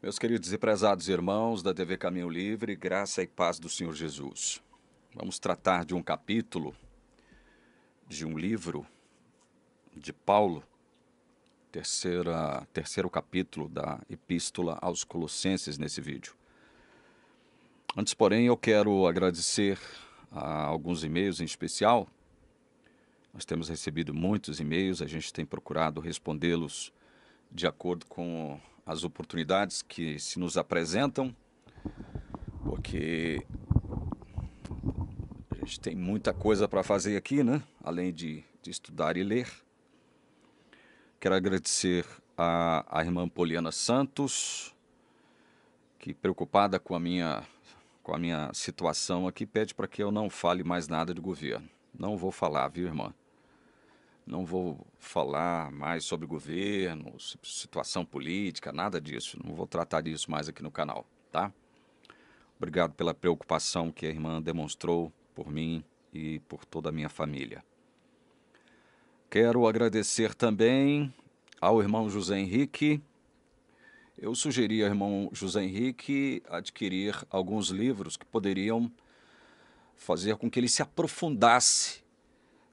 Meus queridos e prezados irmãos da TV Caminho Livre, graça e paz do Senhor Jesus. Vamos tratar de um capítulo de um livro de Paulo, terceiro capítulo da Epístola aos Colossenses nesse vídeo. Antes, porém, eu quero agradecer a alguns e-mails em especial. Nós temos recebido muitos e-mails, a gente tem procurado respondê-los de acordo com as oportunidades que se nos apresentam, porque a gente tem muita coisa para fazer aqui, né? Além de estudar e ler. Quero agradecer a irmã Poliana Santos, que preocupada com a minha situação aqui, pede para que eu não fale mais nada de governo. Não vou falar, viu, irmã? Não vou falar mais sobre governo, situação política, nada disso. Não vou tratar disso mais aqui no canal, tá? Obrigado pela preocupação que a irmã demonstrou por mim e por toda a minha família. Quero agradecer também ao irmão José Henrique. Eu sugeri ao irmão José Henrique adquirir alguns livros que poderiam fazer com que ele se aprofundasse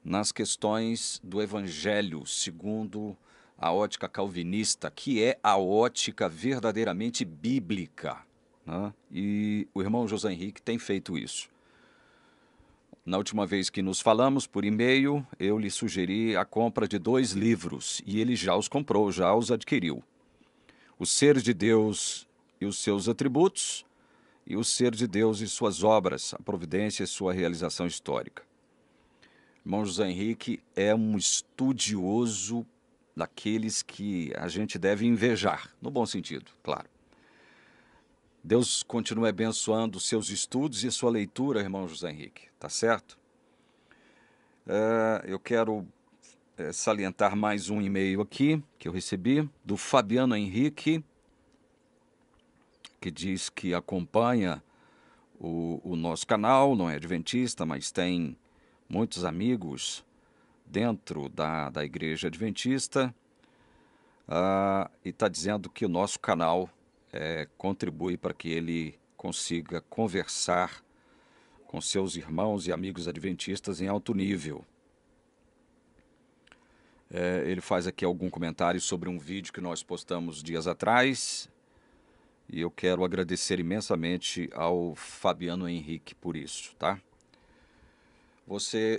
nas questões do Evangelho segundo a ótica calvinista, que é a ótica verdadeiramente bíblica, né? E o irmão José Henrique tem feito isso. Na última vez que nos falamos por e-mail, eu lhe sugeri a compra de 2 livros e ele já os comprou, já os adquiriu. O Ser de Deus e os seus atributos e o Ser de Deus e suas obras, a providência e sua realização histórica. Irmão José Henrique é um estudioso daqueles que a gente deve invejar, no bom sentido, claro. Deus continue abençoando os seus estudos e sua leitura, irmão José Henrique, tá certo? Eu quero salientar mais um e-mail aqui que eu recebi do Fabiano Henrique, que diz que acompanha o nosso canal, não é adventista, mas tem muitos amigos dentro da igreja adventista, e está dizendo que o nosso canal contribui para que ele consiga conversar com seus irmãos e amigos adventistas em alto nível. Ele faz aqui algum comentário sobre um vídeo que nós postamos dias atrás, e eu quero agradecer imensamente ao Fabiano Henrique por isso, tá?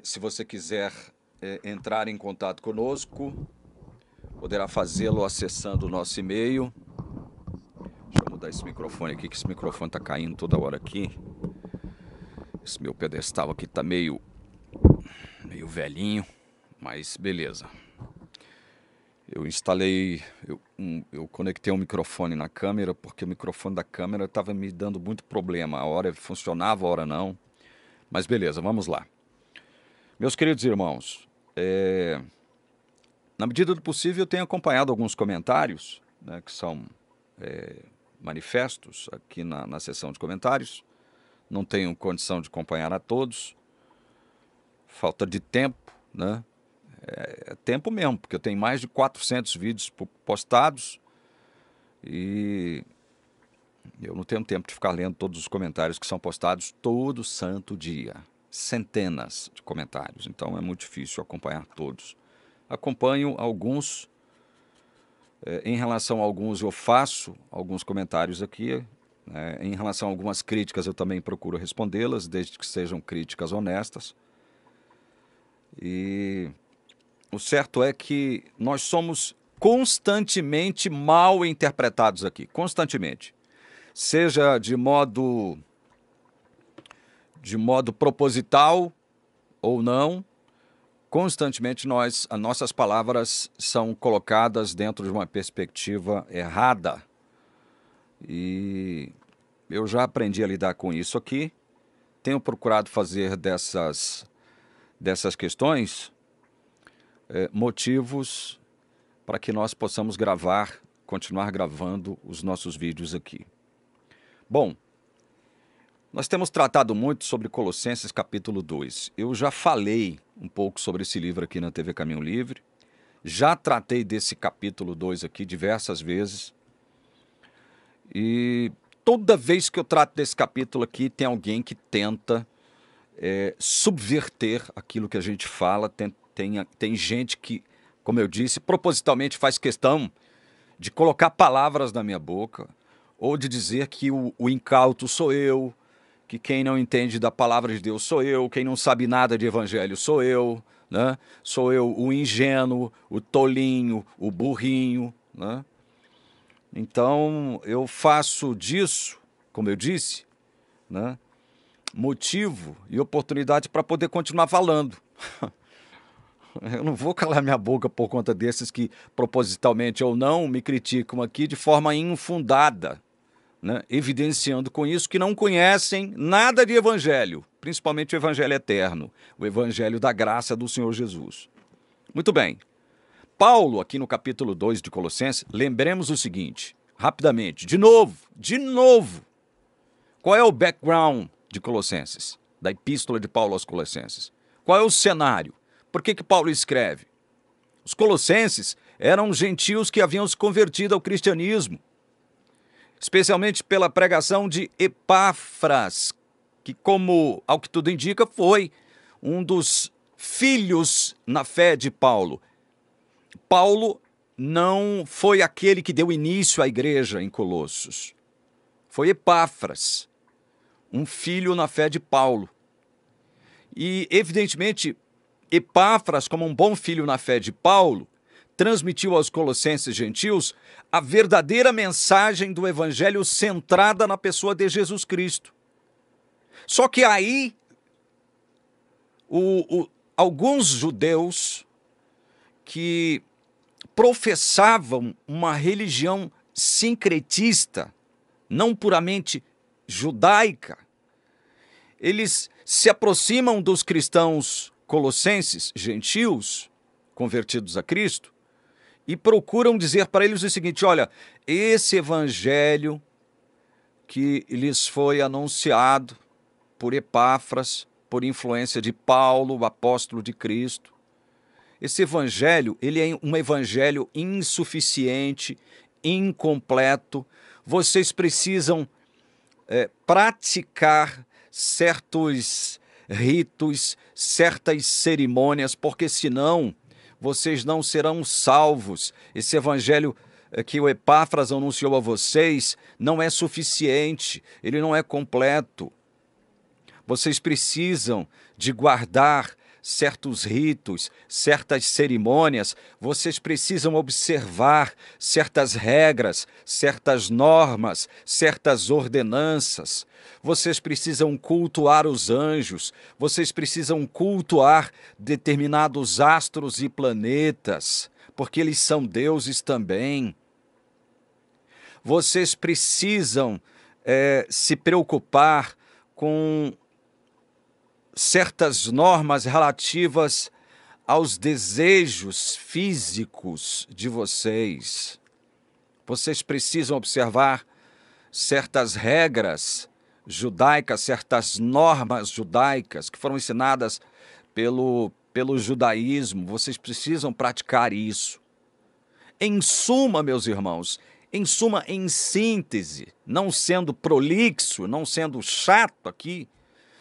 Se você quiser entrar em contato conosco, poderá fazê-lo acessando o nosso e-mail. Deixa eu mudar esse microfone aqui, que esse microfone está caindo toda hora aqui. Esse meu pedestal aqui está meio velhinho, mas beleza. Eu instalei, eu conectei um microfone na câmera, porque o microfone da câmera estava me dando muito problema. A hora funcionava, a hora não. Mas beleza, vamos lá. Meus queridos irmãos, na medida do possível eu tenho acompanhado alguns comentários, né, que são manifestos aqui na seção de comentários. Não tenho condição de acompanhar a todos. Falta de tempo, né? É tempo mesmo, porque eu tenho mais de 400 vídeos postados e eu não tenho tempo de ficar lendo todos os comentários que são postados todo santo dia. Centenas de comentários, então é muito difícil acompanhar todos. Acompanho alguns, em relação a alguns eu faço alguns comentários aqui, em relação a algumas críticas eu também procuro respondê-las, desde que sejam críticas honestas. E o certo é que nós somos constantemente mal interpretados aqui, constantemente. Seja de modo proposital ou não, constantemente as nossas palavras são colocadas dentro de uma perspectiva errada. E eu já aprendi a lidar com isso aqui, tenho procurado fazer dessas questões motivos para que nós possamos continuar gravando os nossos vídeos aqui. Bom, nós temos tratado muito sobre Colossenses capítulo 2. Eu já falei um pouco sobre esse livro aqui na TV Caminho Livre. Já tratei desse capítulo 2 aqui diversas vezes. E toda vez que eu trato desse capítulo aqui, tem alguém que tenta subverter aquilo que a gente fala. Tem gente que, como eu disse, propositalmente faz questão de colocar palavras na minha boca, ou de dizer que o incauto sou eu, que quem não entende da palavra de Deus sou eu, quem não sabe nada de evangelho sou eu, né? Sou eu o ingênuo, o tolinho, o burrinho, né? Então eu faço disso, como eu disse, né, motivo e oportunidade para poder continuar falando. Eu não vou calar minha boca por conta desses que, propositalmente ou não, me criticam aqui de forma infundada, né? Evidenciando com isso que não conhecem nada de evangelho, principalmente o evangelho eterno, o evangelho da graça do Senhor Jesus. Muito bem. Paulo, aqui no capítulo 2 de Colossenses, lembremos o seguinte, rapidamente, de novo, qual é o background de Colossenses, da epístola de Paulo aos Colossenses? Qual é o cenário? Por que Paulo escreve? Os colossenses eram gentios que haviam se convertido ao cristianismo, especialmente pela pregação de Epáfras, que, como ao que tudo indica, foi um dos filhos na fé de Paulo. Paulo não foi aquele que deu início à igreja em Colossos. Foi Epáfras, um filho na fé de Paulo. E, evidentemente, Epáfras, como um bom filho na fé de Paulo, transmitiu aos colossenses gentios a verdadeira mensagem do evangelho centrada na pessoa de Jesus Cristo. Só que aí, alguns judeus que professavam uma religião sincretista, não puramente judaica, eles se aproximam dos cristãos colossenses, gentios, convertidos a Cristo, e procuram dizer para eles o seguinte: olha, esse evangelho que lhes foi anunciado por Epáfras, por influência de Paulo, o apóstolo de Cristo, esse evangelho, ele é um evangelho insuficiente, incompleto. Vocês precisam praticar certos ritos, certas cerimônias, porque senão vocês não serão salvos. Esse evangelho que o Epáfras anunciou a vocês não é suficiente, ele não é completo. Vocês precisam de guardar certos ritos, certas cerimônias, vocês precisam observar certas regras, certas normas, certas ordenanças. Vocês precisam cultuar os anjos, vocês precisam cultuar determinados astros e planetas, porque eles são deuses também. Vocês precisam se preocupar com certas normas relativas aos desejos físicos de vocês. Vocês precisam observar certas regras judaicas, certas normas judaicas que foram ensinadas pelo judaísmo. Vocês precisam praticar isso. Em suma, meus irmãos, em síntese, não sendo prolixo, não sendo chato aqui,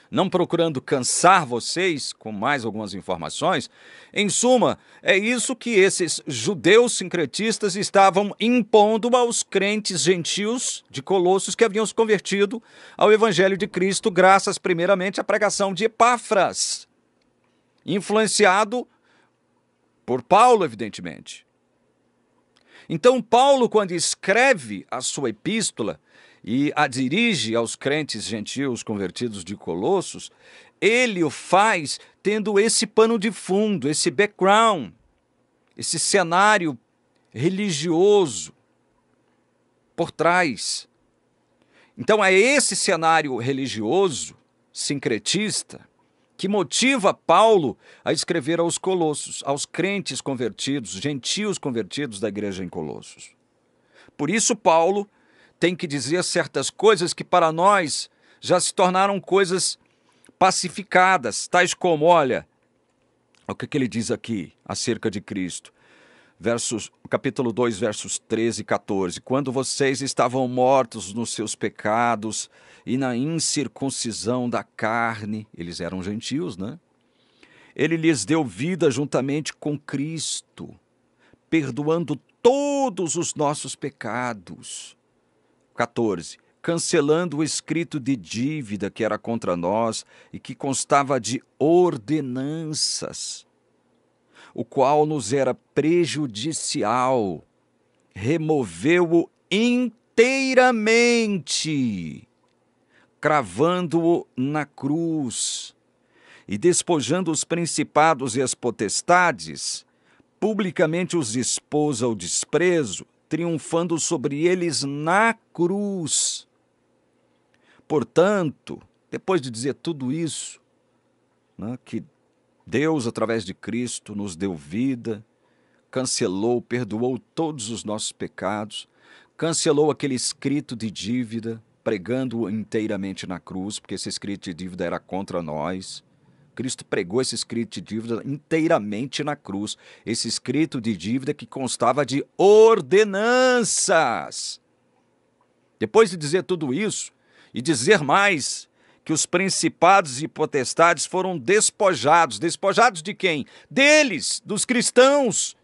não procurando cansar vocês com mais algumas informações, em suma, é isso que esses judeus sincretistas estavam impondo aos crentes gentios de Colossos que haviam se convertido ao Evangelho de Cristo, graças primeiramente à pregação de Epáfras, influenciado por Paulo, evidentemente. Então, Paulo, quando escreve a sua epístola e a dirige aos crentes gentios convertidos de Colossos, ele o faz tendo esse pano de fundo, esse background, esse cenário religioso por trás. Então é esse cenário religioso, sincretista, que motiva Paulo a escrever aos Colossos, aos crentes convertidos, gentios convertidos da igreja em Colossos. Por isso Paulo tem que dizer certas coisas que para nós já se tornaram coisas pacificadas, tais como, olha, o que ele diz aqui acerca de Cristo. capítulo 2, versos 13 e 14. Quando vocês estavam mortos nos seus pecados e na incircuncisão da carne, eles eram gentios, né? Ele lhes deu vida juntamente com Cristo, perdoando todos os nossos pecados. 14. Cancelando o escrito de dívida que era contra nós e que constava de ordenanças, o qual nos era prejudicial, removeu-o inteiramente, cravando-o na cruz, e despojando os principados e as potestades, publicamente os expôs ao desprezo, triunfando sobre eles na cruz. Portanto, depois de dizer tudo isso, né, que Deus, através de Cristo, nos deu vida, cancelou, perdoou todos os nossos pecados, cancelou aquele escrito de dívida, pregando-o inteiramente na cruz, porque esse escrito de dívida era contra nós. Cristo pregou esse escrito de dívida inteiramente na cruz. Esse escrito de dívida que constava de ordenanças. Depois de dizer tudo isso, e dizer mais, que os principados e potestades foram despojados. Despojados de quem? Deles, dos cristãos,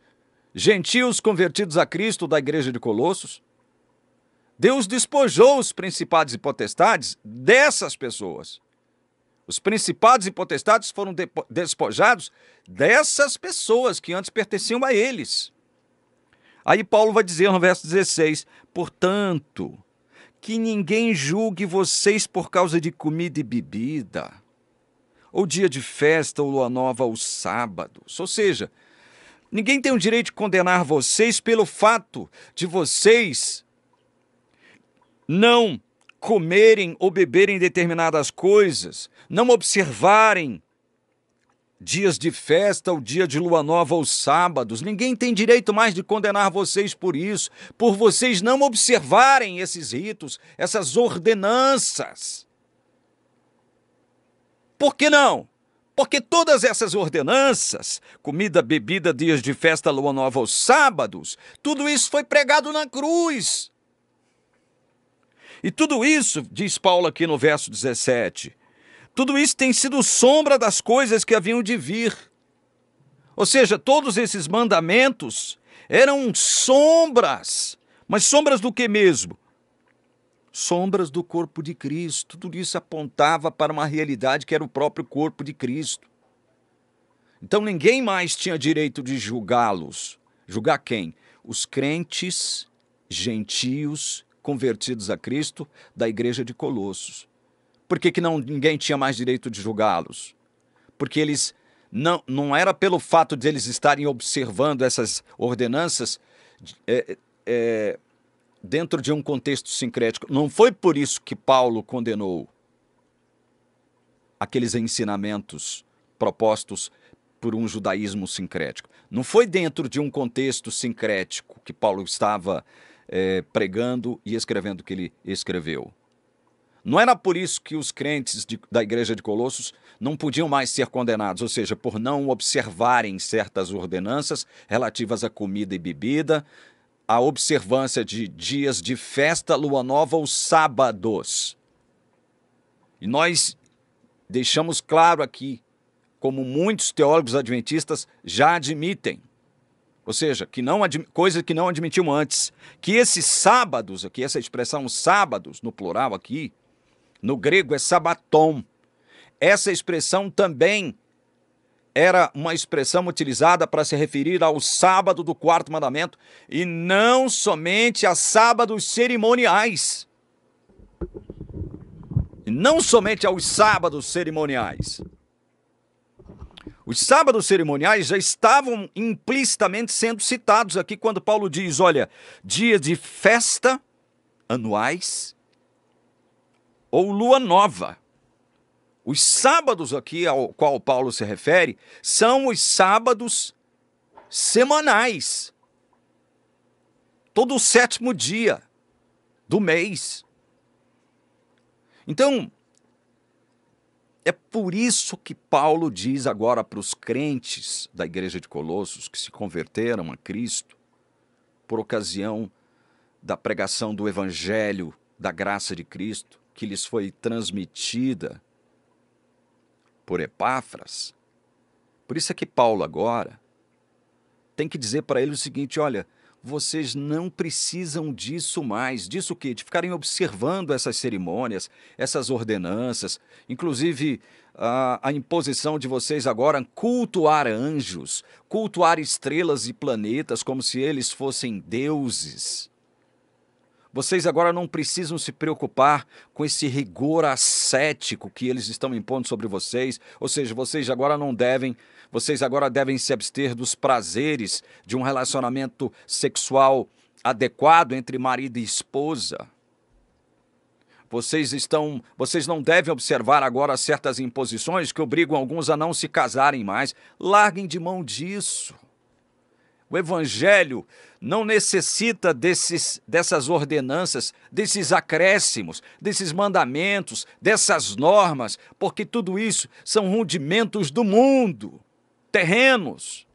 gentios convertidos a Cristo da igreja de Colossos. Deus despojou os principados e potestades dessas pessoas. Os principados e potestades foram despojados dessas pessoas que antes pertenciam a eles. Aí Paulo vai dizer no verso 16, portanto, que ninguém julgue vocês por causa de comida e bebida, ou dia de festa, ou lua nova, ou sábados. Ou seja, ninguém tem o direito de condenar vocês pelo fato de vocês não comerem ou beberem determinadas coisas, não observarem dias de festa, o dia de lua nova ou sábados. Ninguém tem direito mais de condenar vocês por isso, por vocês não observarem esses ritos, essas ordenanças. Por que não? Porque todas essas ordenanças, comida, bebida, dias de festa, lua nova ou sábados, tudo isso foi pregado na cruz. E tudo isso, diz Paulo aqui no verso 17, tudo isso tem sido sombra das coisas que haviam de vir. Ou seja, todos esses mandamentos eram sombras. Mas sombras do que mesmo? Sombras do corpo de Cristo. Tudo isso apontava para uma realidade que era o próprio corpo de Cristo. Então ninguém mais tinha direito de julgá-los. Julgar quem? Os crentes, gentios, convertidos a Cristo, da igreja de Colossos. Por que ninguém tinha mais direito de julgá-los? Porque eles não era pelo fato de eles estarem observando essas ordenanças dentro de um contexto sincrético. Não foi por isso que Paulo condenou aqueles ensinamentos propostos por um judaísmo sincrético. Não foi dentro de um contexto sincrético que Paulo estava pregando e escrevendo o que ele escreveu. Não era por isso que os crentes da igreja de Colossos não podiam mais ser condenados, ou seja, por não observarem certas ordenanças relativas à comida e bebida, a observância de dias de festa, lua nova ou sábados. E nós deixamos claro aqui, como muitos teólogos adventistas já admitem, ou seja, coisa que não admitiam antes, que esses sábados aqui, essa expressão sábados, no plural aqui, no grego é sabaton. Essa expressão também era uma expressão utilizada para se referir ao sábado do quarto mandamento e não somente a sábados cerimoniais. E não somente aos sábados cerimoniais. Os sábados cerimoniais já estavam implicitamente sendo citados aqui quando Paulo diz, olha, dia de festa anuais ou lua nova. Os sábados aqui ao qual Paulo se refere são os sábados semanais. Todo o 7º dia do mês. Então, É por isso que Paulo diz agora para os crentes da igreja de Colossos que se converteram a Cristo por ocasião da pregação do evangelho da graça de Cristo, que lhes foi transmitida por Epáfras. Por isso é que Paulo agora tem que dizer para eles o seguinte: olha, vocês não precisam disso mais. Disso o quê? De ficarem observando essas cerimônias, essas ordenanças, inclusive a imposição de vocês agora cultuar anjos, cultuar estrelas e planetas como se eles fossem deuses. Vocês agora não precisam se preocupar com esse rigor ascético que eles estão impondo sobre vocês, ou seja, vocês agora devem se abster dos prazeres de um relacionamento sexual adequado entre marido e esposa. Vocês não devem observar agora certas imposições que obrigam alguns a não se casarem mais. Larguem de mão disso. O evangelho não necessita dessas ordenanças, desses acréscimos, desses mandamentos, dessas normas, porque tudo isso são rudimentos do mundo, terrenos.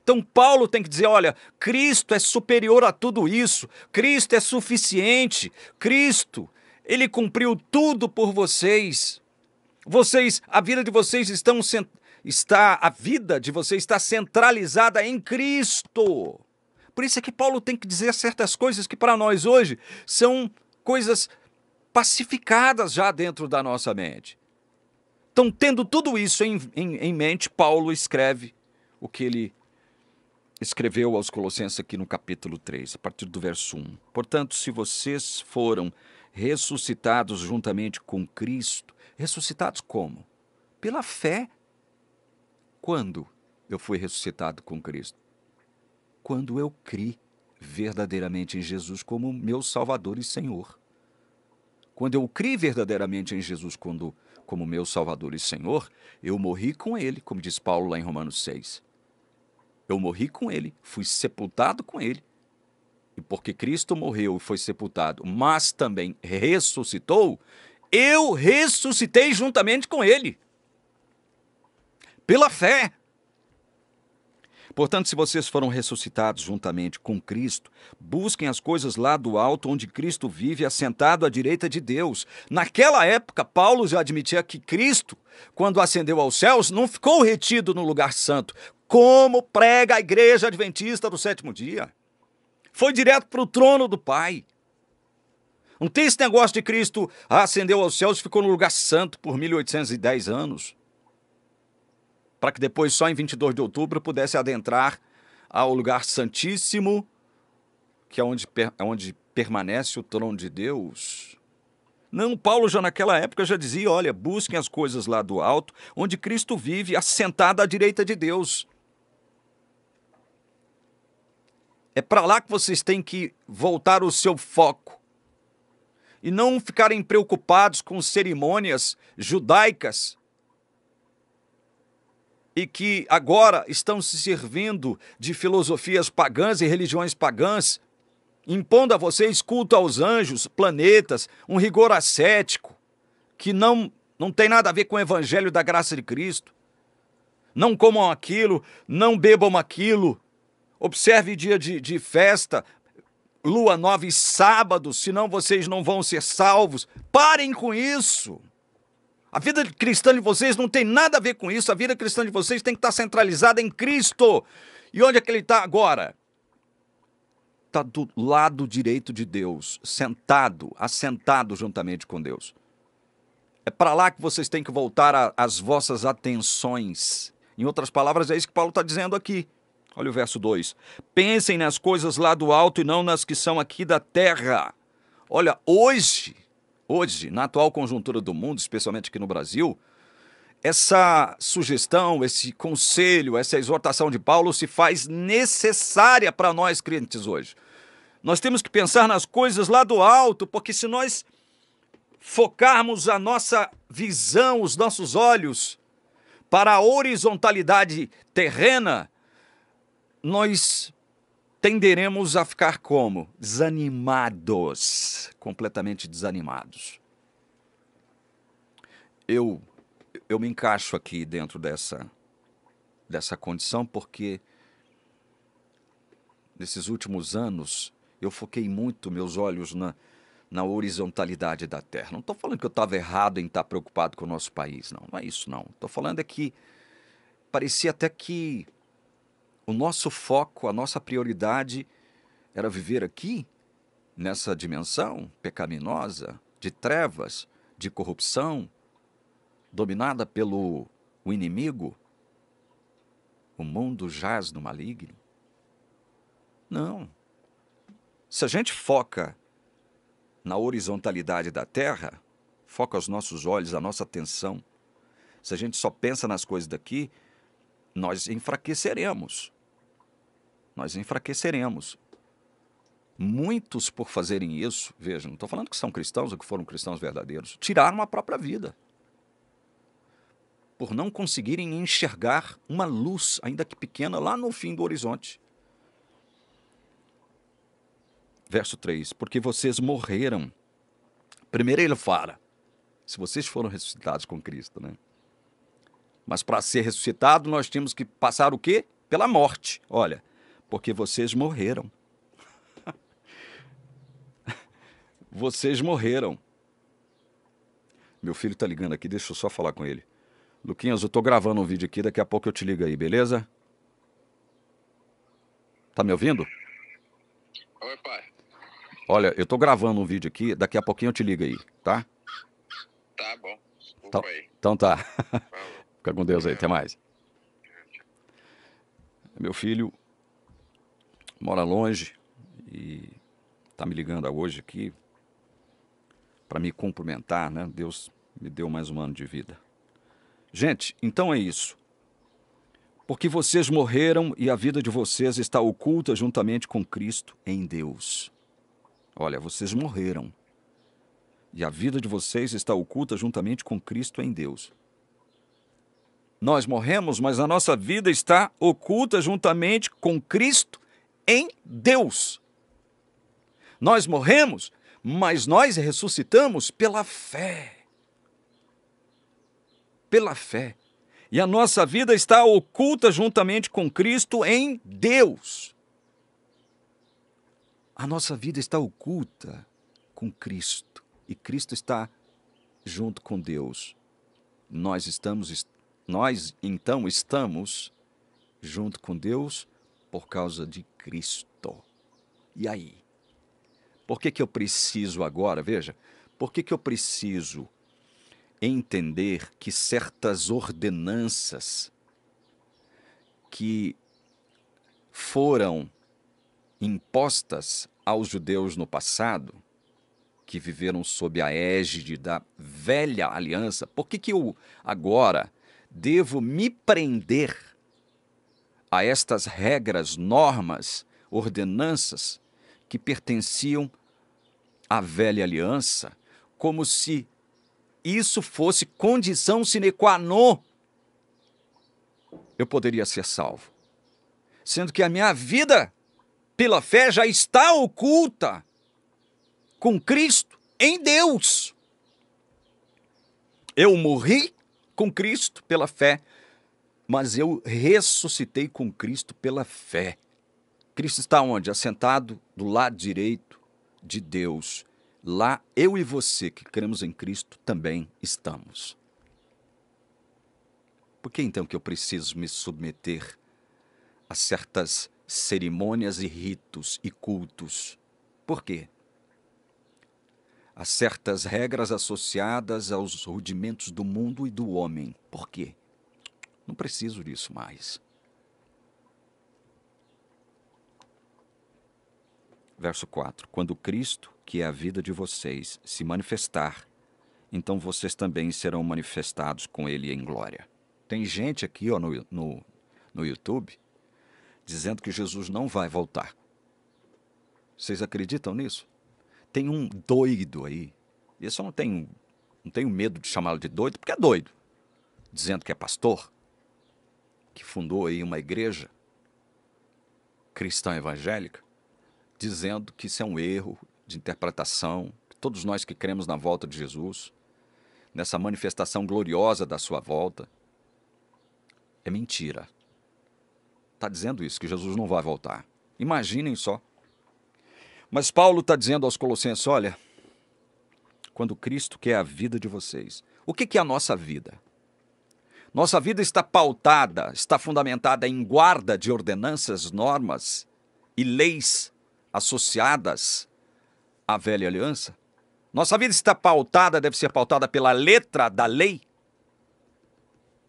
Então Paulo tem que dizer, olha, Cristo é superior a tudo isso, Cristo é suficiente, Cristo, Ele cumpriu tudo por vocês. A vida de vocês está centralizada em Cristo. Por isso é que Paulo tem que dizer certas coisas que para nós hoje são coisas pacificadas já dentro da nossa mente. Então, tendo tudo isso em mente, Paulo escreve o que ele escreveu aos Colossenses aqui no capítulo 3, a partir do verso 1. Portanto, se vocês foram ressuscitados juntamente com Cristo, ressuscitados como? Pela fé. Quando eu fui ressuscitado com Cristo? Quando eu criei verdadeiramente em Jesus como meu Salvador e Senhor. Quando eu criei verdadeiramente em Jesus como meu Salvador e Senhor, eu morri com Ele, como diz Paulo lá em Romanos 6. Eu morri com Ele, fui sepultado com Ele. E porque Cristo morreu e foi sepultado, mas também ressuscitou, eu ressuscitei juntamente com Ele. Pela fé. Portanto, se vocês foram ressuscitados juntamente com Cristo, busquem as coisas lá do alto, onde Cristo vive, assentado à direita de Deus. Naquela época, Paulo já admitia que Cristo, quando ascendeu aos céus, não ficou retido no lugar santo, como prega a igreja adventista do sétimo dia. Foi direto para o trono do Pai. Não tem esse negócio de Cristo ascendeu aos céus e ficou no lugar santo por 1810 anos. Para que depois, só em 22 de outubro, pudesse adentrar ao lugar santíssimo, que é onde permanece o trono de Deus. Não, Paulo já naquela época já dizia, olha, busquem as coisas lá do alto, onde Cristo vive, assentado à direita de Deus. É para lá que vocês têm que voltar o seu foco. E não ficarem preocupados com cerimônias judaicas, e que agora estão se servindo de filosofias pagãs e religiões pagãs, impondo a vocês culto aos anjos, planetas, um rigor ascético, que não tem nada a ver com o evangelho da graça de Cristo. Não comam aquilo, não bebam aquilo, observe dia de festa, lua nova e sábado, senão vocês não vão ser salvos. Parem com isso. A vida cristã de vocês não tem nada a ver com isso. A vida cristã de vocês tem que estar centralizada em Cristo. E onde é que Ele está agora? Está do lado direito de Deus, assentado juntamente com Deus. É para lá que vocês têm que voltar as vossas atenções. Em outras palavras, é isso que Paulo está dizendo aqui. Olha o verso 2. Pensem nas coisas lá do alto e não nas que são aqui da terra. Olha, hoje, na atual conjuntura do mundo, especialmente aqui no Brasil, essa sugestão, esse conselho, essa exortação de Paulo se faz necessária para nós crentes hoje. Nós temos que pensar nas coisas lá do alto, porque se nós focarmos a nossa visão, os nossos olhos para a horizontalidade terrena, nós tenderemos a ficar como? Desanimados, completamente desanimados. Eu eu me encaixo aqui dentro dessa condição porque nesses últimos anos eu foquei muito meus olhos na horizontalidade da Terra. Não estou falando que eu estava errado em estar preocupado com o nosso país, não. Não é isso, não. Estou falando é que parecia até que o nosso foco, a nossa prioridade era viver aqui, nessa dimensão pecaminosa, de trevas, de corrupção, dominada pelo o inimigo. O mundo jaz no maligno. Não. Se a gente foca na horizontalidade da Terra, foca os nossos olhos, a nossa atenção, se a gente só pensa nas coisas daqui, nós enfraqueceremos. Nós enfraqueceremos. Muitos, por fazerem isso, vejam, não estou falando que são cristãos ou que foram cristãos verdadeiros, tiraram a própria vida. Por não conseguirem enxergar uma luz, ainda que pequena, lá no fim do horizonte. Verso 3, porque vocês morreram. Primeiro ele fala, se vocês foram ressuscitados com Cristo, né? Mas para ser ressuscitado, nós tínhamos que passar o quê? Pela morte. Olha, porque vocês morreram. Vocês morreram. Meu filho está ligando aqui, deixa eu só falar com ele. Luquinhas, eu estou gravando um vídeo aqui, daqui a pouco eu te ligo aí, beleza? Tá me ouvindo? Oi, pai. Olha, eu estou gravando um vídeo aqui, daqui a pouquinho eu te ligo aí, tá? Tá bom. Desculpa aí. Então tá. Falou. Fica com Deus aí, até mais. Meu filho mora longe e tá me ligando hoje aqui para me cumprimentar, né? Deus me deu mais um ano de vida. Gente, então é isso. Porque vocês morreram e a vida de vocês está oculta juntamente com Cristo em Deus. Olha, vocês morreram e a vida de vocês está oculta juntamente com Cristo em Deus. Nós morremos, mas a nossa vida está oculta juntamente com Cristo em Deus. Nós morremos, mas nós ressuscitamos pela fé. Pela fé. E a nossa vida está oculta juntamente com Cristo em Deus. A nossa vida está oculta com Cristo. E Cristo está junto com Deus. Nós então estamos junto com Deus por causa de Cristo. E aí? Por que eu preciso agora, veja, por que eu preciso entender que certas ordenanças que foram impostas aos judeus no passado, que viveram sob a égide da velha aliança, por que eu agora devo me prender a estas regras, normas, ordenanças que pertenciam à velha aliança, como se isso fosse condição sine qua non? Eu poderia ser salvo, sendo que a minha vida, pela fé, já está oculta com Cristo em Deus. Eu morri com Cristo pela fé, mas eu ressuscitei com Cristo pela fé. Cristo está onde? Assentado do lado direito de Deus. Lá eu e você que cremos em Cristo também estamos. Por que então que eu preciso me submeter a certas cerimônias e ritos e cultos? Por quê? A certas regras associadas aos rudimentos do mundo e do homem. Por quê? Não preciso disso mais. Verso 4. Quando Cristo, que é a vida de vocês, se manifestar, então vocês também serão manifestados com Ele em glória. Tem gente aqui ó, no YouTube dizendo que Jesus não vai voltar. Vocês acreditam nisso? Tem um doido aí, e eu só não tenho medo de chamá-lo de doido, porque é doido, dizendo que é pastor, que fundou aí uma igreja cristã evangélica, dizendo que isso é um erro de interpretação, que todos nós que cremos na volta de Jesus nessa manifestação gloriosa da sua volta, é mentira. Está dizendo isso, que Jesus não vai voltar. Imaginem só. Mas Paulo está dizendo aos Colossenses, olha, quando Cristo quer a vida de vocês, o que é a nossa vida? Nossa vida está pautada, está fundamentada em guarda de ordenanças, normas e leis associadas à velha aliança? Nossa vida está pautada, deve ser pautada pela letra da lei?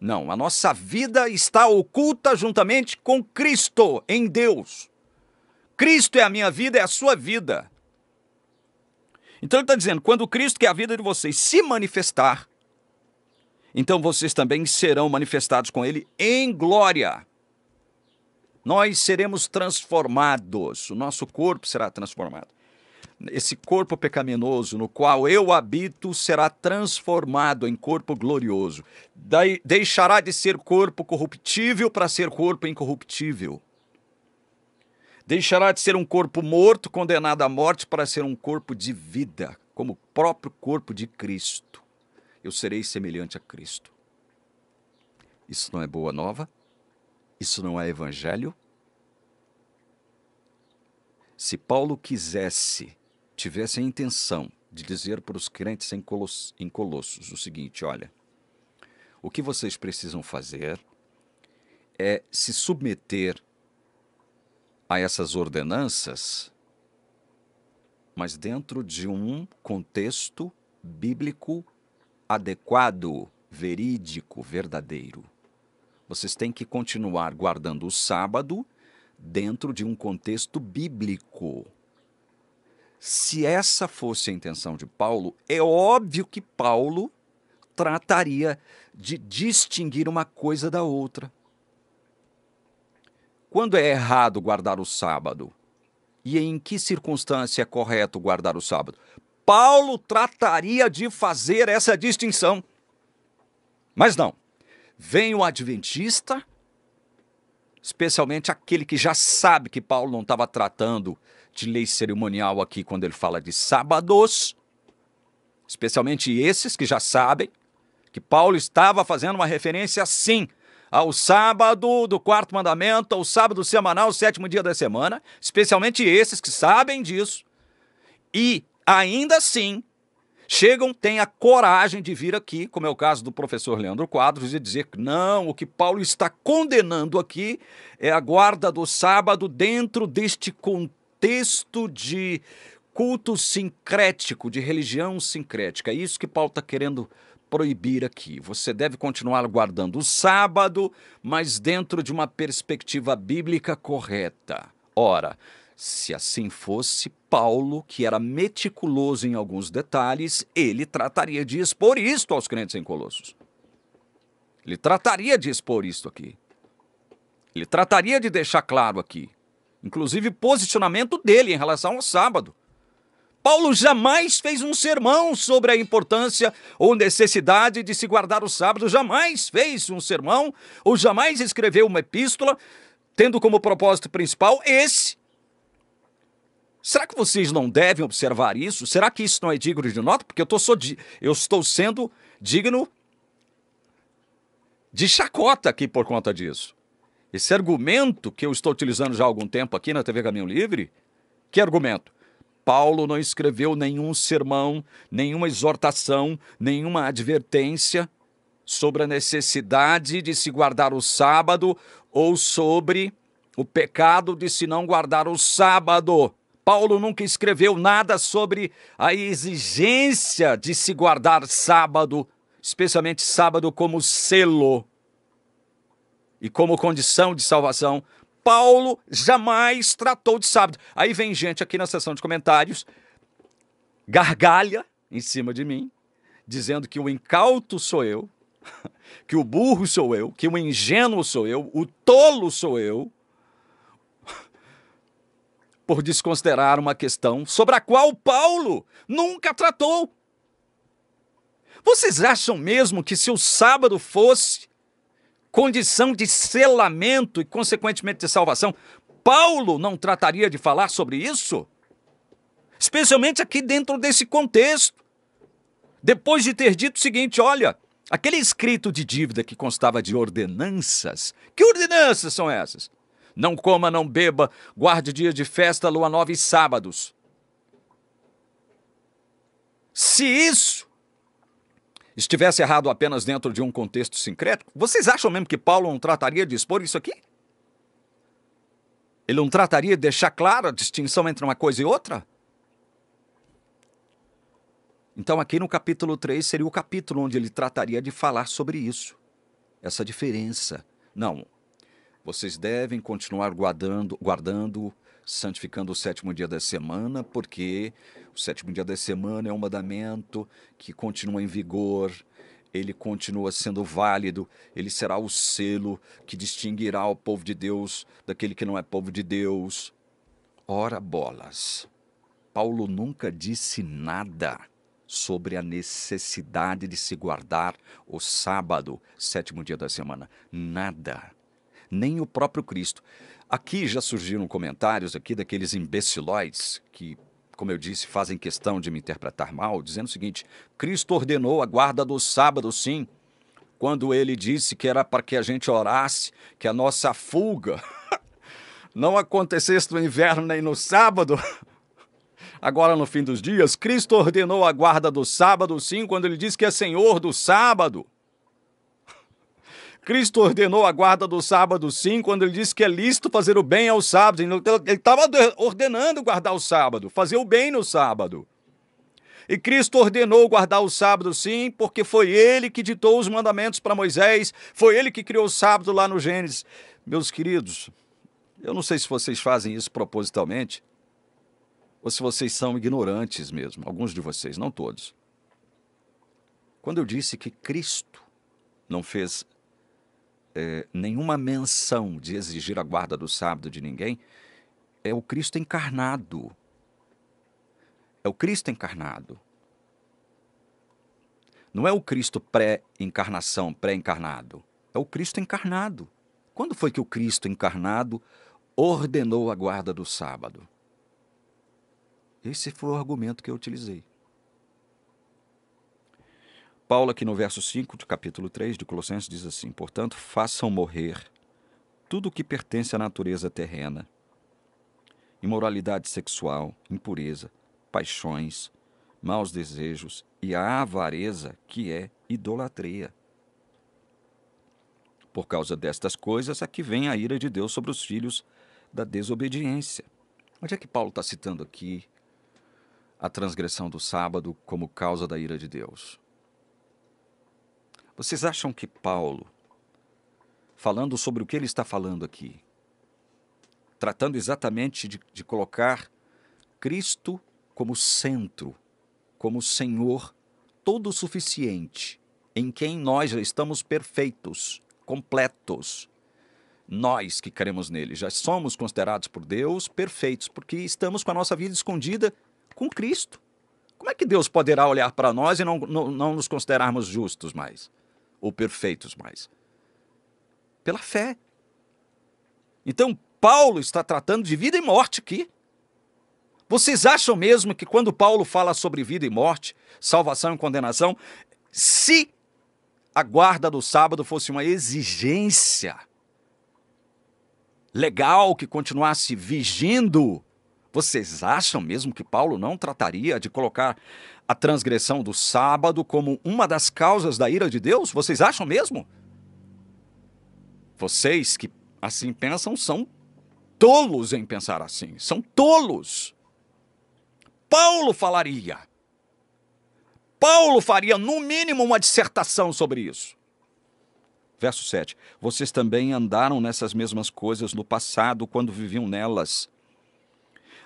Não, a nossa vida está oculta juntamente com Cristo, em Deus. Cristo é a minha vida, é a sua vida. Então ele está dizendo, quando Cristo, que é a vida de vocês, se manifestar, então vocês também serão manifestados com ele em glória. Nós seremos transformados, o nosso corpo será transformado. Esse corpo pecaminoso no qual eu habito será transformado em corpo glorioso. Deixará de ser corpo corruptível para ser corpo incorruptível. Deixará de ser um corpo morto, condenado à morte, para ser um corpo de vida, como o próprio corpo de Cristo. Eu serei semelhante a Cristo. Isso não é boa nova? Isso não é evangelho? Se Paulo tivesse a intenção de dizer para os crentes em Colossos o seguinte, olha, o que vocês precisam fazer é se submeter a essas ordenanças, mas dentro de um contexto bíblico adequado, verídico, verdadeiro. Vocês têm que continuar guardando o sábado dentro de um contexto bíblico. Se essa fosse a intenção de Paulo, é óbvio que Paulo trataria de distinguir uma coisa da outra. Quando é errado guardar o sábado? E em que circunstância é correto guardar o sábado? Paulo trataria de fazer essa distinção. Mas não. Vem o adventista, especialmente aquele que já sabe que Paulo não estava tratando de lei cerimonial aqui quando ele fala de sábados, especialmente esses que já sabem que Paulo estava fazendo uma referência sim ao sábado do quarto mandamento, ao sábado semanal, o sétimo dia da semana, especialmente esses que sabem disso e ainda assim têm a coragem de vir aqui, como é o caso do professor Leandro Quadros, e dizer que não, o que Paulo está condenando aqui é a guarda do sábado dentro deste contexto de culto sincrético, de religião sincrética. É isso que Paulo está querendo proibir aqui. Você deve continuar guardando o sábado, mas dentro de uma perspectiva bíblica correta. Ora, se assim fosse, Paulo, que era meticuloso em alguns detalhes, ele trataria de expor isto aos crentes em Colossos. Ele trataria de expor isto aqui. Ele trataria de deixar claro aqui, inclusive posicionamento dele em relação ao sábado. Paulo jamais fez um sermão sobre a importância ou necessidade de se guardar o sábado, jamais fez um sermão ou jamais escreveu uma epístola tendo como propósito principal esse. Será que vocês não devem observar isso? Será que isso não é digno de nota? Porque eu estou sendo digno de chacota aqui por conta disso. Esse argumento que eu estou utilizando já há algum tempo aqui na TV Caminho Livre, que argumento? Paulo não escreveu nenhum sermão, nenhuma exortação, nenhuma advertência sobre a necessidade de se guardar o sábado ou sobre o pecado de se não guardar o sábado. Paulo nunca escreveu nada sobre a exigência de se guardar sábado, especialmente sábado como selo e como condição de salvação. Paulo jamais tratou de sábado. Aí vem gente aqui na seção de comentários, gargalha em cima de mim, dizendo que o incauto sou eu, que o burro sou eu, que o ingênuo sou eu, o tolo sou eu, por desconsiderar uma questão sobre a qual Paulo nunca tratou. Vocês acham mesmo que se o sábado fosse condição de selamento e, consequentemente, de salvação, Paulo não trataria de falar sobre isso? Especialmente aqui dentro desse contexto Depois de ter dito o seguinte, olha, aquele escrito de dívida que constava de ordenanças, que ordenanças são essas? Não coma, não beba, guarde dias de festa, lua nova e sábados. Se isso estivesse errado apenas dentro de um contexto sincrético, vocês acham mesmo que Paulo não trataria de expor isso aqui? Ele não trataria de deixar clara a distinção entre uma coisa e outra? Então aqui no capítulo 3 seria o capítulo onde ele trataria de falar sobre isso. Essa diferença. Não, vocês devem continuar guardando, santificando o sétimo dia da semana, porque o sétimo dia da semana é um mandamento que continua em vigor, ele continua sendo válido, ele será o selo que distinguirá o povo de Deus daquele que não é povo de Deus. Ora bolas, Paulo nunca disse nada sobre a necessidade de se guardar o sábado, sétimo dia da semana. Nada. Nem o próprio Cristo. Aqui já surgiram comentários aqui daqueles imbecilóides que, como eu disse, fazem questão de me interpretar mal, dizendo o seguinte: Cristo ordenou a guarda do sábado, sim, quando ele disse que era para que a gente orasse, que a nossa fuga não acontecesse no inverno nem no sábado. Agora, no fim dos dias, Cristo ordenou a guarda do sábado, sim, quando ele disse que é Senhor do sábado. Cristo ordenou a guarda do sábado, sim, quando ele disse que é lícito fazer o bem ao sábado. Ele estava ordenando guardar o sábado, fazer o bem no sábado. E Cristo ordenou guardar o sábado, sim, porque foi ele que ditou os mandamentos para Moisés, foi ele que criou o sábado lá no Gênesis. Meus queridos, eu não sei se vocês fazem isso propositalmente, ou se vocês são ignorantes mesmo, alguns de vocês, não todos. Quando eu disse que Cristo não fez nenhuma menção de exigir a guarda do sábado de ninguém, é o Cristo encarnado. É o Cristo encarnado. Não é o Cristo pré-encarnação, pré-encarnado. É o Cristo encarnado. Quando foi que o Cristo encarnado ordenou a guarda do sábado? Esse foi o argumento que eu utilizei. Paulo, aqui no verso 5 do capítulo 3 de Colossenses, diz assim: portanto, façam morrer tudo o que pertence à natureza terrena, imoralidade sexual, impureza, paixões, maus desejos e a avareza, que é idolatria. Por causa destas coisas, aqui vem a ira de Deus sobre os filhos da desobediência. Onde é que Paulo está citando aqui a transgressão do sábado como causa da ira de Deus? Vocês acham que Paulo, falando sobre o que ele está falando aqui, tratando exatamente de colocar Cristo como centro, como Senhor todo suficiente, em quem nós já estamos perfeitos, completos, nós que cremos nele, já somos considerados por Deus perfeitos, porque estamos com a nossa vida escondida com Cristo. Como é que Deus poderá olhar para nós e não nos considerarmos justos mais? Ou perfeitos mais? Pela fé. Então, Paulo está tratando de vida e morte aqui. Vocês acham mesmo que quando Paulo fala sobre vida e morte, salvação e condenação, se a guarda do sábado fosse uma exigência legal que continuasse vigindo, vocês acham mesmo que Paulo não trataria de colocar a transgressão do sábado como uma das causas da ira de Deus? Vocês acham mesmo? Vocês que assim pensam são tolos em pensar assim. São tolos. Paulo falaria. Paulo faria, no mínimo, uma dissertação sobre isso. Verso 7. Vocês também andaram nessas mesmas coisas no passado, quando viviam nelas.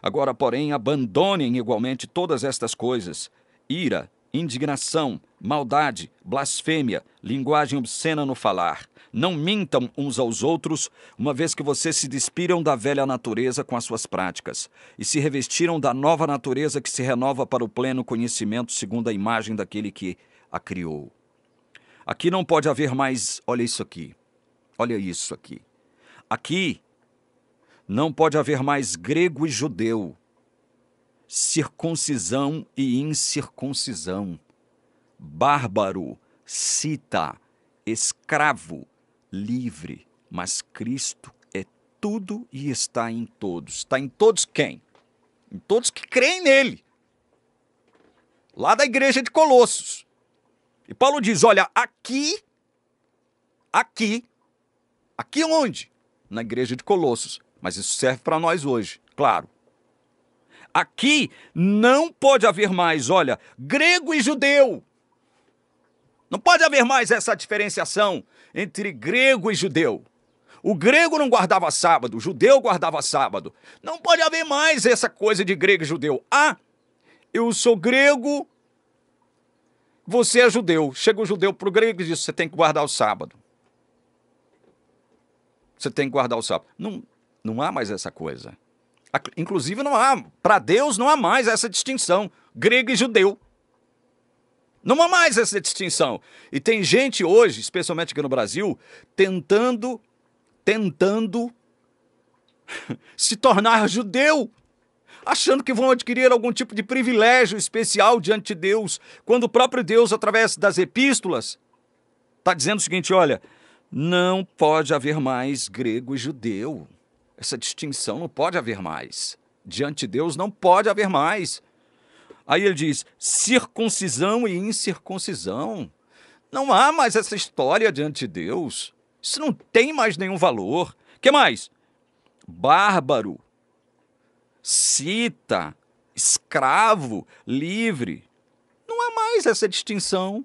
Agora, porém, abandonem igualmente todas estas coisas: ira, indignação, maldade, blasfêmia, linguagem obscena no falar. Não mintam uns aos outros, uma vez que vocês se despiram da velha natureza com as suas práticas, e se revestiram da nova natureza que se renova para o pleno conhecimento segundo a imagem daquele que a criou. Aqui não pode haver mais, olha isso aqui, aqui não pode haver mais grego e judeu, circuncisão e incircuncisão, bárbaro, cita, escravo, livre, mas Cristo é tudo e está em todos. Está em todos quem? Em todos que creem nele. Lá da igreja de Colossos. E Paulo diz, olha, aqui onde? Na igreja de Colossos. Mas isso serve para nós hoje, claro. Aqui não pode haver mais, olha, grego e judeu. Não pode haver mais essa diferenciação entre grego e judeu. O grego não guardava sábado, o judeu guardava sábado. Não pode haver mais essa coisa de grego e judeu. Ah, eu sou grego, você é judeu. Chega o judeu para o grego e diz, você tem que guardar o sábado. Você tem que guardar o sábado. Não há mais essa coisa. Inclusive, para Deus não há mais essa distinção, grego e judeu. Não há mais essa distinção. E tem gente hoje, especialmente aqui no Brasil, tentando se tornar judeu, achando que vão adquirir algum tipo de privilégio especial diante de Deus, quando o próprio Deus, através das epístolas, está dizendo o seguinte, olha, não pode haver mais grego e judeu. Essa distinção não pode haver mais. Diante de Deus não pode haver mais. Aí ele diz, circuncisão e incircuncisão. Não há mais essa história diante de Deus. Isso não tem mais nenhum valor. O que mais? Bárbaro, cita, escravo, livre. Não há mais essa distinção.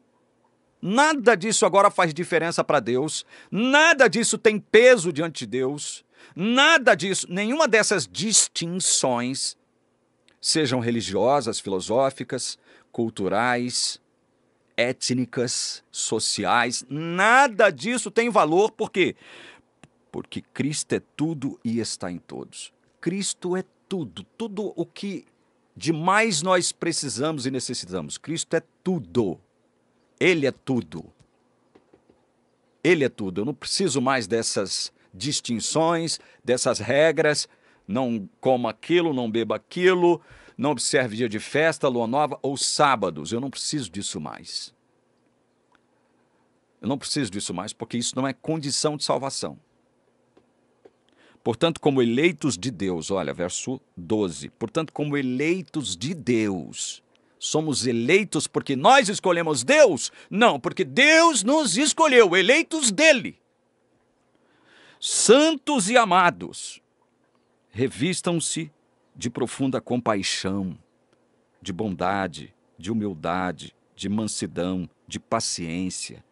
Nada disso agora faz diferença para Deus. Nada disso tem peso diante de Deus. Nada disso, nenhuma dessas distinções, sejam religiosas, filosóficas, culturais, étnicas, sociais, nada disso tem valor. Por quê? Porque Cristo é tudo e está em todos. Cristo é tudo, tudo o que de mais nós precisamos e necessitamos. Cristo é tudo. Ele é tudo. Ele é tudo. Eu não preciso mais dessas distinções, dessas regras, não coma aquilo, não beba aquilo, não observe dia de festa, lua nova ou sábados. Eu não preciso disso mais. Eu não preciso disso mais porque isso não é condição de salvação. Portanto, como eleitos de Deus, olha, verso 12. Portanto, como eleitos de Deus, somos eleitos porque nós escolhemos Deus? Não, porque Deus nos escolheu, eleitos dele. Santos e amados, revistam-se de profunda compaixão, de bondade, de humildade, de mansidão, de paciência.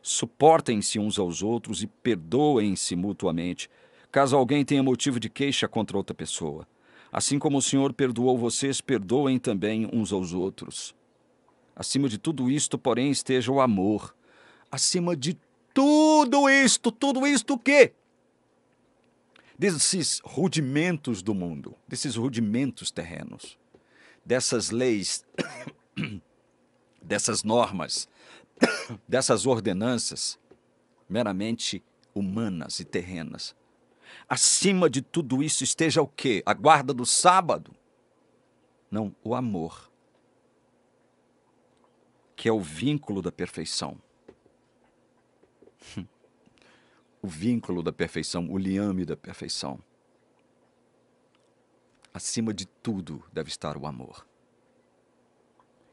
Suportem-se uns aos outros e perdoem-se mutuamente, caso alguém tenha motivo de queixa contra outra pessoa. Assim como o Senhor perdoou vocês, perdoem também uns aos outros. Acima de tudo isto, porém, esteja o amor. Acima de tudo isto o quê? Desses rudimentos do mundo, desses rudimentos terrenos, dessas leis, dessas normas, dessas ordenanças meramente humanas e terrenas. Acima de tudo isso esteja o quê? A guarda do sábado? Não, o amor, que é o vínculo da perfeição. O vínculo da perfeição, o liame da perfeição. Acima de tudo deve estar o amor.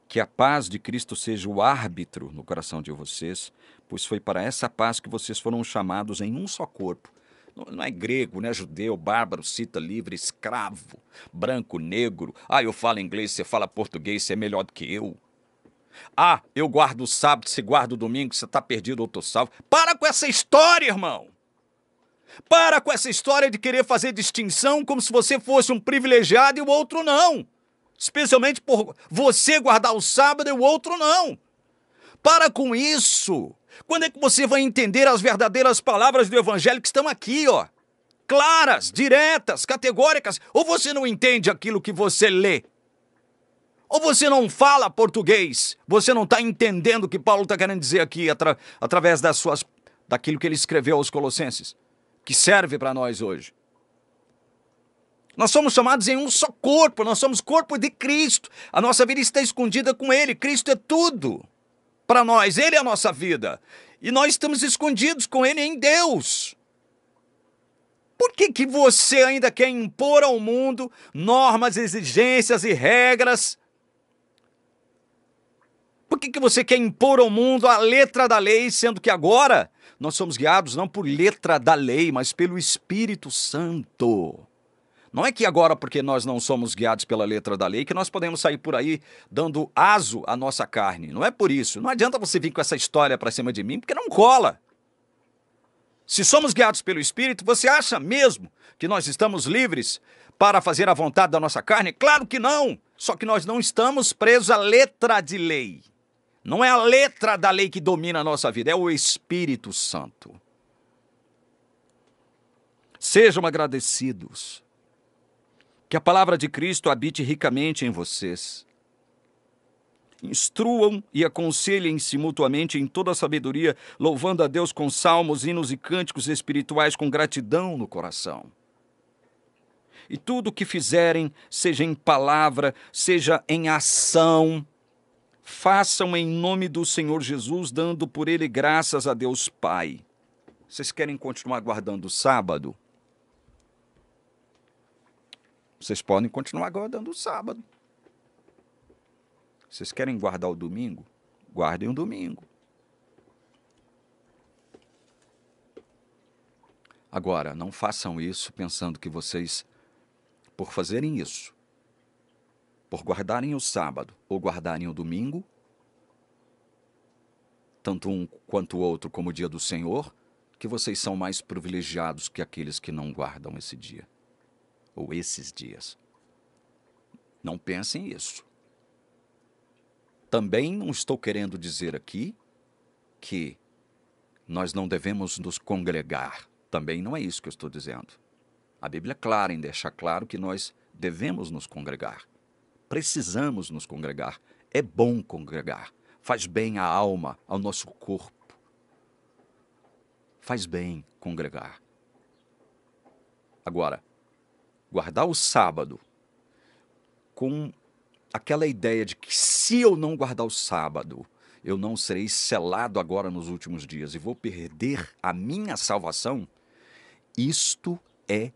Que a paz de Cristo seja o árbitro no coração de vocês, pois foi para essa paz que vocês foram chamados em um só corpo. Não é grego, não é judeu, bárbaro, cita, livre, escravo, branco, negro. Ah, eu falo inglês, você fala português, você é melhor do que eu. Ah, eu guardo o sábado, você guarda o domingo, você está perdido, eu estou salvo. Para com essa história, irmão. Para com essa história de querer fazer distinção como se você fosse um privilegiado e o outro não. Especialmente por você guardar o sábado e o outro não. Para com isso. Quando é que você vai entender as verdadeiras palavras do Evangelho que estão aqui, ó? Claras, diretas, categóricas. Ou você não entende aquilo que você lê? Ou você não fala português? Você não está entendendo o que Paulo está querendo dizer aqui através daquilo que ele escreveu aos Colossenses, que serve para nós hoje. Nós somos chamados em um só corpo, nós somos corpo de Cristo. A nossa vida está escondida com Ele, Cristo é tudo. para nós, Ele é a nossa vida. E nós estamos escondidos com Ele em Deus. Por que você ainda quer impor ao mundo normas, exigências e regras? Por que você quer impor ao mundo a letra da lei, sendo que agora nós somos guiados não por letra da lei, mas pelo Espírito Santo? Não é que agora, porque nós não somos guiados pela letra da lei, que nós podemos sair por aí dando aso à nossa carne. Não é por isso. Não adianta você vir com essa história para cima de mim, porque não cola. Se somos guiados pelo Espírito, você acha mesmo que nós estamos livres para fazer a vontade da nossa carne? Claro que não. Só que nós não estamos presos à letra de lei. Não é a letra da lei que domina a nossa vida, é o Espírito Santo. Sejam agradecidos. Que a palavra de Cristo habite ricamente em vocês. Instruam e aconselhem-se mutuamente em toda a sabedoria, louvando a Deus com salmos, hinos e cânticos espirituais com gratidão no coração. E tudo o que fizerem, seja em palavra, seja em ação, façam em nome do Senhor Jesus, dando por Ele graças a Deus Pai. Vocês querem continuar guardando o sábado? Vocês podem continuar guardando o sábado. Vocês querem guardar o domingo? Guardem o domingo. Agora, não façam isso pensando que vocês, por fazerem isso, por guardarem o sábado ou guardarem o domingo, tanto um quanto o outro como o dia do Senhor, que vocês são mais privilegiados que aqueles que não guardam esse dia. Ou esses dias. Não pensem isso. Também não estou querendo dizer aqui que nós não devemos nos congregar. Também não é isso que eu estou dizendo. A Bíblia é clara em deixar claro que nós devemos nos congregar. Precisamos nos congregar. É bom congregar. Faz bem à alma, ao nosso corpo. Faz bem congregar. Agora, guardar o sábado com aquela ideia de que se eu não guardar o sábado, eu não serei selado agora nos últimos dias e vou perder a minha salvação, isto é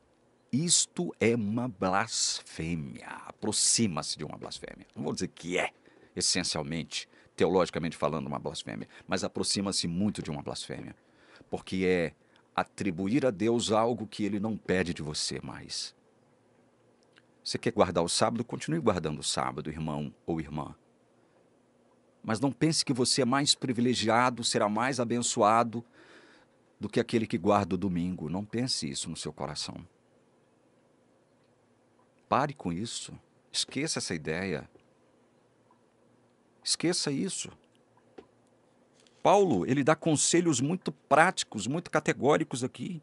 uma blasfêmia. Aproxima-se de uma blasfêmia. Não vou dizer que é, essencialmente, teologicamente falando, uma blasfêmia, mas aproxima-se muito de uma blasfêmia, porque é atribuir a Deus algo que Ele não pede de você mais. Você quer guardar o sábado? Continue guardando o sábado, irmão ou irmã. Mas não pense que você é mais privilegiado, será mais abençoado do que aquele que guarda o domingo. Não pense isso no seu coração. Pare com isso. Esqueça essa ideia. Esqueça isso. Paulo, ele dá conselhos muito práticos, muito categóricos aqui.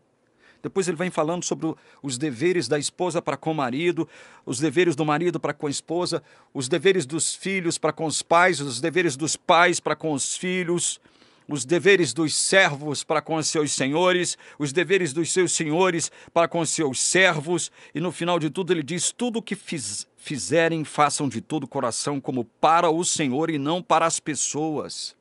Depois ele vem falando sobre os deveres da esposa para com o marido, os deveres do marido para com a esposa, os deveres dos filhos para com os pais, os deveres dos pais para com os filhos, os deveres dos servos para com os seus senhores, os deveres dos seus senhores para com os seus servos. E no final de tudo ele diz, tudo o que fizerem, façam de todo o coração como para o Senhor e não para as pessoas,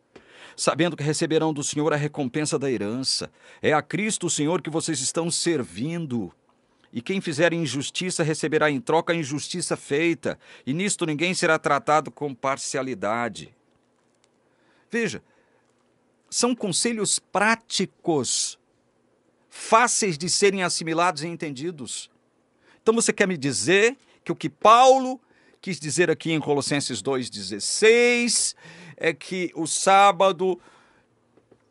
sabendo que receberão do Senhor a recompensa da herança. É a Cristo, o Senhor, que vocês estão servindo. E quem fizer injustiça receberá em troca a injustiça feita, e nisto ninguém será tratado com parcialidade. Veja, são conselhos práticos, fáceis de serem assimilados e entendidos. Então você quer me dizer que o que Paulo quis dizer aqui em Colossenses 2,16 é que o sábado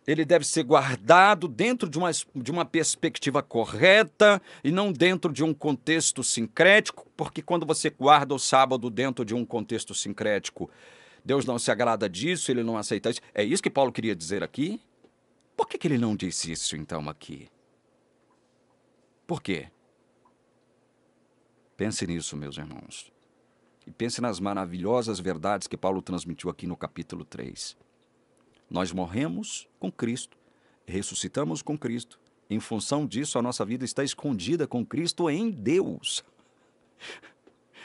ele deve ser guardado dentro de uma perspectiva correta e não dentro de um contexto sincrético, porque quando você guarda o sábado dentro de um contexto sincrético, Deus não se agrada disso, Ele não aceita isso. É isso que Paulo queria dizer aqui? Por que ele não disse isso então aqui? Por quê? Pense nisso, meus irmãos. E pense nas maravilhosas verdades que Paulo transmitiu aqui no capítulo 3. Nós morremos com Cristo, ressuscitamos com Cristo. Em função disso, a nossa vida está escondida com Cristo em Deus.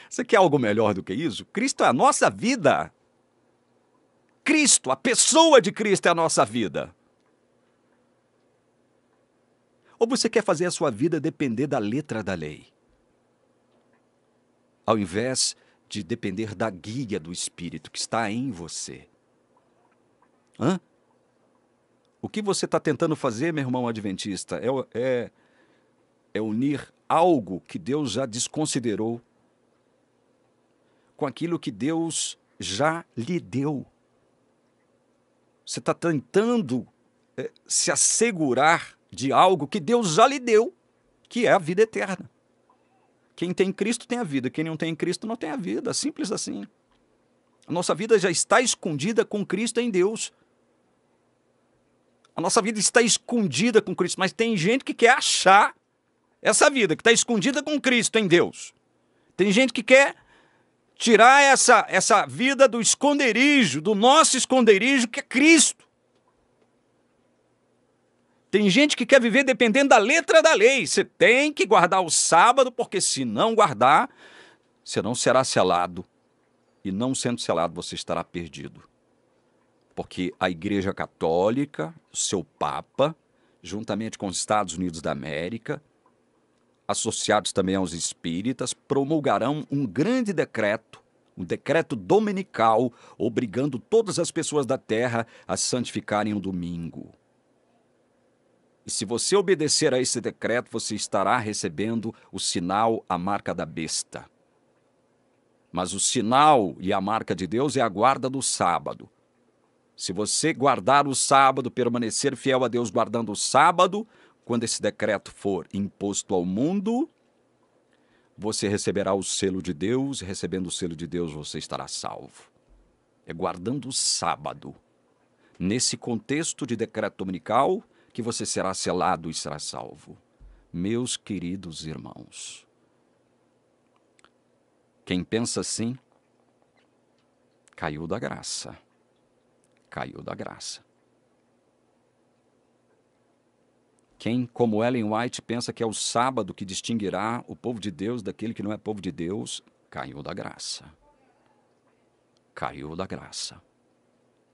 Você quer algo melhor do que isso? Cristo é a nossa vida. Cristo, a pessoa de Cristo é a nossa vida? Ou você quer fazer a sua vida depender da letra da lei, ao invés de depender da guia do Espírito que está em você? O que você está tentando fazer, meu irmão adventista, é unir algo que Deus já desconsiderou com aquilo que Deus já lhe deu. Você está tentando se assegurar de algo que Deus já lhe deu, que é a vida eterna. Quem tem Cristo tem a vida, quem não tem Cristo não tem a vida, simples assim. A nossa vida já está escondida com Cristo em Deus. A nossa vida está escondida com Cristo, mas tem gente que quer achar essa vida que está escondida com Cristo em Deus. Tem gente que quer tirar essa vida do esconderijo, do nosso esconderijo, que é Cristo. Tem gente que quer viver dependendo da letra da lei. Você tem que guardar o sábado, porque se não guardar, você não será selado. E não sendo selado, você estará perdido. Porque a Igreja Católica, seu Papa, juntamente com os Estados Unidos da América, associados também aos espíritas, promulgarão um grande decreto, um decreto dominical, obrigando todas as pessoas da terra a santificarem o domingo. E se você obedecer a esse decreto, você estará recebendo o sinal, a marca da besta. Mas o sinal e a marca de Deus é a guarda do sábado. Se você guardar o sábado, permanecer fiel a Deus guardando o sábado, quando esse decreto for imposto ao mundo, você receberá o selo de Deus, e recebendo o selo de Deus você estará salvo. É guardando o sábado. Nesse contexto de decreto dominical, que você será selado e será salvo. Meus queridos irmãos, quem pensa assim, caiu da graça. Caiu da graça. Quem, como Ellen White, pensa que é o sábado que distinguirá o povo de Deus daquele que não é povo de Deus, caiu da graça. Caiu da graça.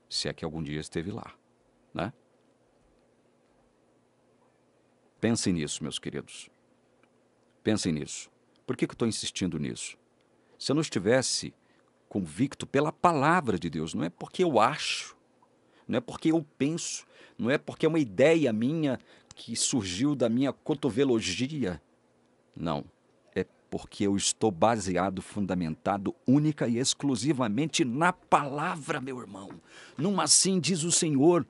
Se é que algum dia esteve lá, né? Pensem nisso, meus queridos. Pensem nisso. Por que eu estou insistindo nisso? Se eu não estivesse convicto pela palavra de Deus, não é porque eu acho, não é porque eu penso, não é porque é uma ideia minha que surgiu da minha cotovelologia. Não. É porque eu estou baseado, fundamentado, única e exclusivamente na palavra, meu irmão. Num assim diz o Senhor.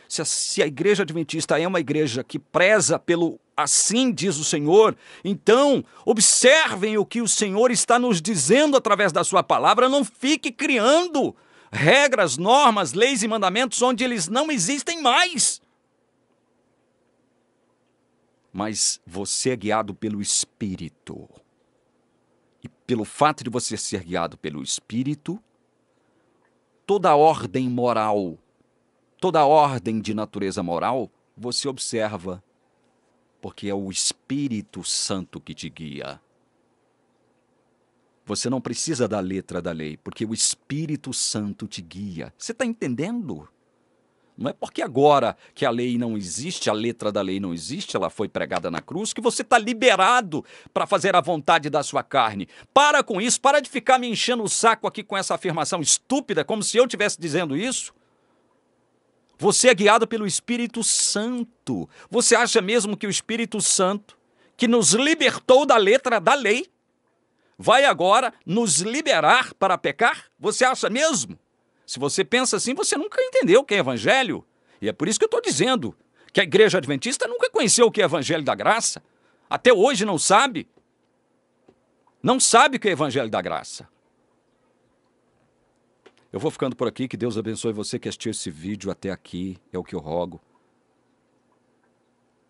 Se a igreja adventista é uma igreja que preza pelo assim diz o Senhor, então observem o que o Senhor está nos dizendo através da sua palavra. Não fique criando regras, normas, leis e mandamentos onde eles não existem mais. Mas você é guiado pelo Espírito. E pelo fato de você ser guiado pelo Espírito, toda ordem moral, toda ordem de natureza moral, você observa, porque é o Espírito Santo que te guia. Você não precisa da letra da lei, porque o Espírito Santo te guia. Você está entendendo? Não é porque agora que a lei não existe, a letra da lei não existe, ela foi pregada na cruz, que você está liberado para fazer a vontade da sua carne. Para com isso, para de ficar me enchendo o saco aqui com essa afirmação estúpida, como se eu estivesse dizendo isso. Você é guiado pelo Espírito Santo. Você acha mesmo que o Espírito Santo, que nos libertou da letra da lei, vai agora nos liberar para pecar? Você acha mesmo? Se você pensa assim, você nunca entendeu o que é evangelho. E é por isso que eu estou dizendo que a igreja adventista nunca conheceu o que é evangelho da graça. Até hoje não sabe. Não sabe o que é evangelho da graça. Eu vou ficando por aqui, que Deus abençoe você que assistiu esse vídeo até aqui, é o que eu rogo.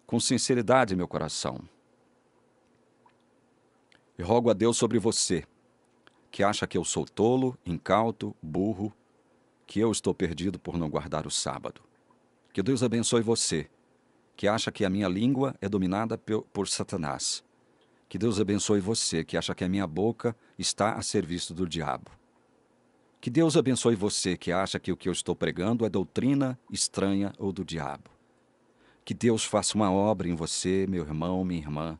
Com sinceridade, meu coração. Eu rogo a Deus sobre você, que acha que eu sou tolo, incauto, burro, que eu estou perdido por não guardar o sábado. Que Deus abençoe você, que acha que a minha língua é dominada por Satanás. Que Deus abençoe você, que acha que a minha boca está a serviço do diabo. Que Deus abençoe você que acha que o que eu estou pregando é doutrina estranha ou do diabo. Que Deus faça uma obra em você, meu irmão, minha irmã,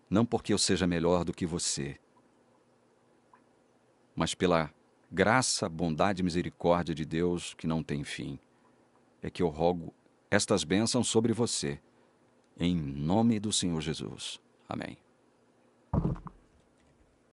não porque eu seja melhor do que você, mas pela graça, bondade e misericórdia de Deus que não tem fim. É que eu rogo estas bênçãos sobre você, em nome do Senhor Jesus. Amém.